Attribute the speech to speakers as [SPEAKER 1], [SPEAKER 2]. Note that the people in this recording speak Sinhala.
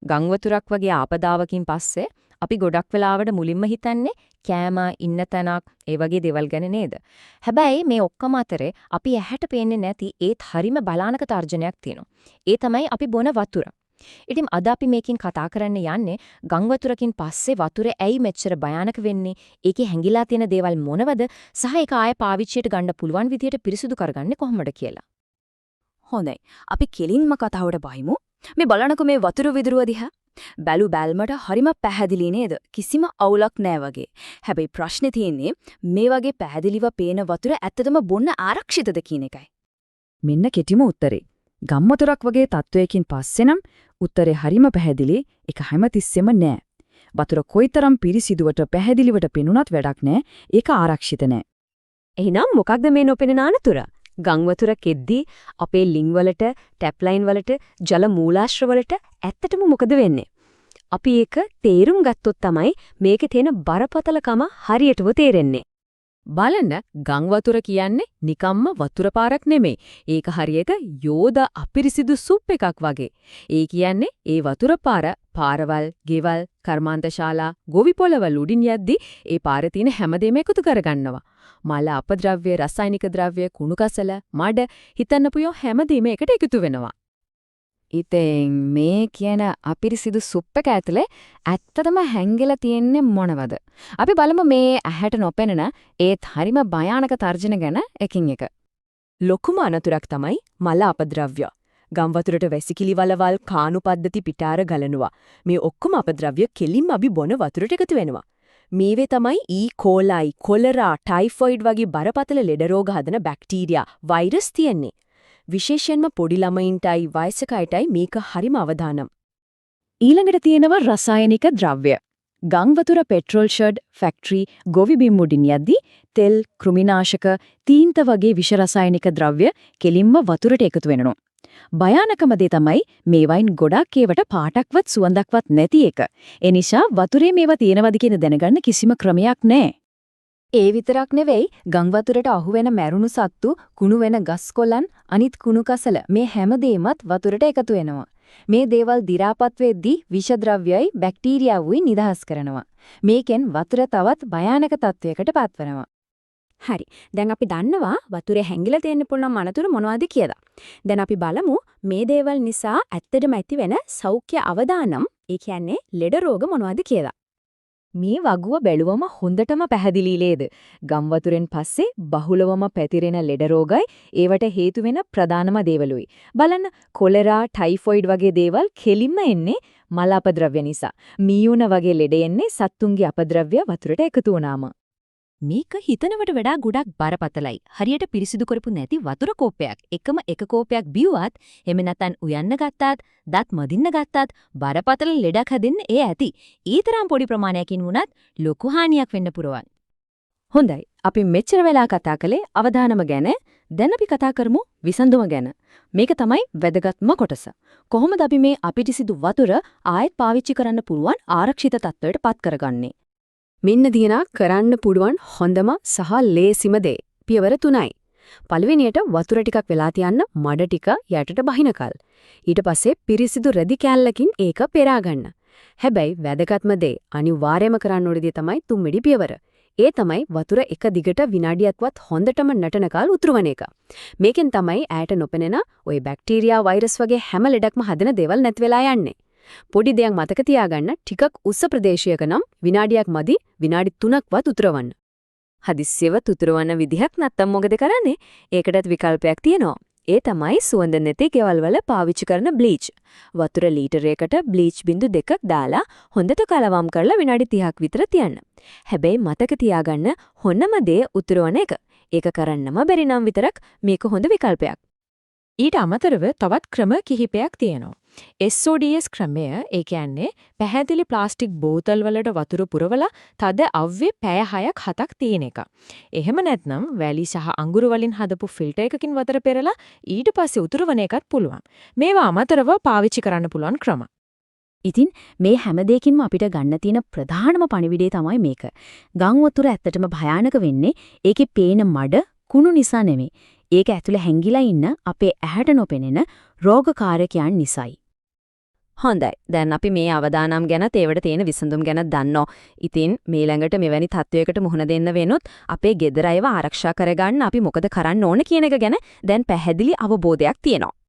[SPEAKER 1] ගම් වතුරක් වගේ ආපදාවකින් පස්සේ අපි ගොඩක් වෙලාවට මුලින්ම හිතන්නේ කෑම ඉන්න තැනක් ඒ වගේ දේවල් ගැන නේද? හැබැයි මේ ඔක්කොම අතරේ අපි ඇහැට පේන්නේ නැති ඒත් හරිම බලානක තර්ජනයක් තියෙනවා. ඒ තමයි අපි බොන වතුර. ඉතින් අද අපි මේකෙන් කතා කරන්න යන්නේ ගම් වතුරකින් පස්සේ වතුරේ ඇයි මෙච්චර භයානක වෙන්නේ? ඒකේ හැංගිලා තියෙන දේවල් මොනවද? සහ ඒක ආයෙ පාවිච්චියට ගන්න පුළුවන් විදියට පිරිසුදු කරගන්නේ කොහොමද කියලා.
[SPEAKER 2] හොඳයි. අපි කෙලින්ම කතාවට බහිමු. මේ බලනකො මේ වතුර විදුරුව දිහා. බැලු බැල්මට හරිම පැහැදිලි නේද? කිසිම අවුලක් නැහැ වගේ. හැබැයි ප්‍රශ්නේ තියෙන්නේ මේ වගේ පැහැදිලිව පේන වතුර ඇත්තටම බොන්න ආරක්ෂිතද කියන එකයි.
[SPEAKER 3] මෙන්න කෙටිම උත්තරේ. ගම් වතුරක් වගේ තත්වයකින් පස්සේ නම් උත්තරේ හරිම පැහැදිලි. ඒක හැමතිස්සෙම නෑ. වතුර කොයිතරම් පිරිසිදුවට පැහැදිලිවට පෙනුනත් වැඩක් නෑ. ඒක ආරක්ෂිත නෑ.
[SPEAKER 2] එහෙනම් මොකක්ද මේ නොපෙනෙන අනතුර? ගම් වතුර කෙද්දී අපේ ලිං වලට, ටැප් ලයින් වලට, ජල මූලාශ්‍ර වලට ඇත්තටම මොකද වෙන්නේ? අපි ඒක තේරුම් ගත්තොත් තමයි මේකේ තියෙන බරපතලකම හරියටම තේරෙන්නේ.
[SPEAKER 1] බලන්න ගම් වතුර කියන්නේ නිකම්ම වතුර පාරක් නෙමෙයි. ඒක හරියට යෝධ අපිරිසිදු සුප් එකක් වගේ. ඒ කියන්නේ ඒ වතුර පාරවල්, ගෙවල්, කර්මාන්තශාලා, ගොවි පොළවල් උඩින් යද්දි ඒ පාරේ තියෙන හැමදේම එකතු කරගන්නවා. මල, අපද්‍රව්‍ය, රසායනික ද්‍රව්‍ය, කුණු කසල, මඩ හිතන්න පුයෝ හැමදේම එකට එකතු වෙනවා.
[SPEAKER 3] ඉතින් මේ කියන අපිරිසිදු සුප් එක ඇතුලේ ඇත්තටම හැංගිලා තියෙන්නේ මොනවද? අපි බලමු මේ ඇහැට නොපෙනෙන ඒත් හරිම භයානක තර්ජන ගැන එකින් එක.
[SPEAKER 2] ලොකුම අනතුරක් තමයි මල අපද්‍රව්‍ය. ගම් වතුරට වැසිකිලි වලවල් කාණු පද්ධති පිටාර ගලනවා. මේ ඔක්කොම අපද්‍රව්‍ය කෙලින්ම අපි බොන වතුරට එකතු වෙනවා. මේවේ තමයි ඊ කෝලයි, කොලරා, ටයිෆොයිඩ් වගේ බරපතල ලෙඩ රෝග හදන බැක්ටීරියා, වෛරස් තියෙන්නේ. විශේෂයෙන්ම පොඩි ළමයින්ටයි වයසකයිටයි මේක හරිම අවදානම්.
[SPEAKER 3] ඊළඟට තියෙනවා රසායනික ද්‍රව්‍ය. ගම් වතුර පෙට්‍රෝල් ෂෙඩ්, ෆැක්ටරි, ගොවි බිම් උඩින් යද්දී තෙල්, කෘමිනාශක, තීන්ත වගේ විෂ රසායනික ද්‍රව්‍ය කෙලින්ම වතුරට එකතු වෙනවා. භයානකම දේ තමයි මේවයින් ගොඩක් ඒවට පාටක්වත් සුවඳක්වත් නැති එක. ඒ නිසා වතුරේ මේවා තියෙනවද කියන දැනගන්න කිසිම ක්‍රමයක් නැහැ. ඒ විතරක් නෙවෙයි ගම් වතුරට අහුවෙන මැරුණු සත්තු, කුණු වෙන ගස් කොළන්, අනිත් කුණු කසල මේ හැමදේමත් වතුරට එකතු වෙනවා. මේ දේවල් දි รา පත් වෙද්දී විෂ ද්‍රව්‍යයි බැක්ටීරියාවුයි නිදහස් කරනවා. මේකෙන් වතුර තවත් භයානක තත්වයකට පත්වනවා.
[SPEAKER 2] හරි. දැන් අපි දන්නවා වතුරේ හැංගිලා තියෙන්න පුළුවන් අනතුරු මොනවද කියලා. දැන් අපි බලමු මේ දේවල් නිසා ඇත්තටම ඇති වෙන සෞඛ්‍ය අවදානම්, ඒ කියන්නේ ලෙඩ රෝග මොනවද කියලා.
[SPEAKER 3] මේ වගුව බැලුවම හොඳටම පැහැදිලි නේද? ගම් වතුරෙන් පස්සේ බහුලවම පැතිරෙන ලෙඩ රෝගයි ඒවට හේතු වෙන ප්‍රධානම දේවලුයි. බලන්න කොලරා, ටයිෆොයිඩ් වගේ දේවල් කෙලින්ම එන්නේ මල අපද්‍රව්‍ය නිසා. මීයුන වගේ ලෙඩ එන්නේ සත්තුන්ගේ අපද්‍රව්‍ය වතුරට එකතු වුණාම.
[SPEAKER 2] මේක හිතනවට වඩා ගොඩක් බරපතලයි. හරියට පිරිසිදු කරපු නැති වතුර කෝපයක්. එකම එක කෝපයක් බිව්වත්, එහෙම නැත්නම් උයන්න ගත්තාත්, දත් මදින්න ගත්තාත් බරපතල ලෙඩක් හැදෙන්න ඒ ඇති. ඊතරම් පොඩි ප්‍රමාණයකින් වුණත් ලොකු හානියක් වෙන්න පුරවන්.
[SPEAKER 3] හොඳයි. අපි මෙච්චර වෙලා කතා කළේ අවදානම ගැන. දැන් අපි කතා කරමු විසඳුම ගැන. මේක තමයි වැදගත්ම කොටස. කොහොමද අපි මේ අපිරිසිදු වතුර ආයෙත් පාවිච්චි කරන්න පුළුවන් ආරක්ෂිත තත්ත්වයට පත් කරගන්නේ?
[SPEAKER 2] මෙන්න දිනා කරන්න පුළුවන් හොඳම සහ ලේසිම දේ. පියවර 3යි. පළවෙනියට වතුර ටිකක් වෙලා තියන්න මඩ ටික යටට බහිනකල්. ඊට පස්සේ පිරිසිදු රෙදි කෑල්ලකින් ඒක පෙරා ගන්න. හැබැයි වැදගත්ම දේ අනිවාර්යයෙන්ම කරන්න ඕනේ දේ තමයි තුන්වෙනි පියවර. ඒ තමයි වතුර එක දිගට විනාඩියක්වත් හොඳටම නටනකල් උතුරවන එක. මේකෙන් තමයි ඈට නොපෙනෙන ওই බැක්ටීරියා, වෛරස් වගේ හැම ලෙඩක්ම හදන දේවල් නැති වෙලා යන්නේ. පොඩි දෙයක් මතක තියාගන්න, ටිකක් උස්ස ප්‍රදේශයක නම් විනාඩියක් මදි, විනාඩි 3ක්වත් උතුරවන්න. හදිස්සියව උතුරවන්න විදිහක් නැත්තම් මොකද කරන්නේ? ඒකටත් විකල්පයක් තියෙනවා. ඒ තමයි සුවඳ නැති ගෙවල් වල පාවිච්චි කරන බ්ලීච්. වතුර ලීටරයකට බ්ලීච් බිඳු 2ක් දාලා හොඳට කලවම් කරලා විනාඩි 30ක් විතර තියන්න. හැබැයි මතක තියාගන්න හොන්නම දේ උතුරවන එක. ඒක කරන්නම බැරි නම් විතරක් මේක හොඳ විකල්පයක්.
[SPEAKER 1] ඊට අමතරව තවත් ක්‍රම කිහිපයක් තියෙනවා. SODS ක්‍රමය, ඒ කියන්නේ පැහැදිලි ප්ලාස්ටික් බෝතල් වලට වතුර පුරවලා තද අව්වේ පැය 6ක් 7ක් තියෙන එක. එහෙම නැත්නම් වැලි සහ අඟුරු වලින් හදපු ෆිල්ටර් එකකින් වතුර පෙරලා ඊට පස්සේ උතුරවන එකත් පුළුවන්. මේවා අමතරව පාවිච්චි කරන්න පුළුවන් ක්‍රම.
[SPEAKER 3] ඉතින් මේ හැම දෙයකින්ම අපිට ගන්න තියෙන ප්‍රධානම පණිවිඩය තමයි මේක. ගම් වතුර ඇත්තටම භයානක වෙන්නේ ඒකේ පේන මඩ කුණු නිසා නෙමෙයි. ඒක ඇතුලේ හැංගිලා ඉන්න අපේ ඇහැට නොපෙනෙන රෝගකාරකයන් නිසායි.
[SPEAKER 2] හොඳයි. දැන් අපි මේ අවදානම් ගැන තේවට තියෙන විසඳුම් ගැන දන්නවා. ඉතින් මේ ළඟට මෙවැනි තත්වයකට මුහුණ දෙන්න වෙනොත් අපේ ගෙදර අයව ආරක්ෂා කරගන්න අපි මොකද කරන්න ඕන කියන එක ගැන දැන් පැහැදිලි අවබෝධයක් තියෙනවා.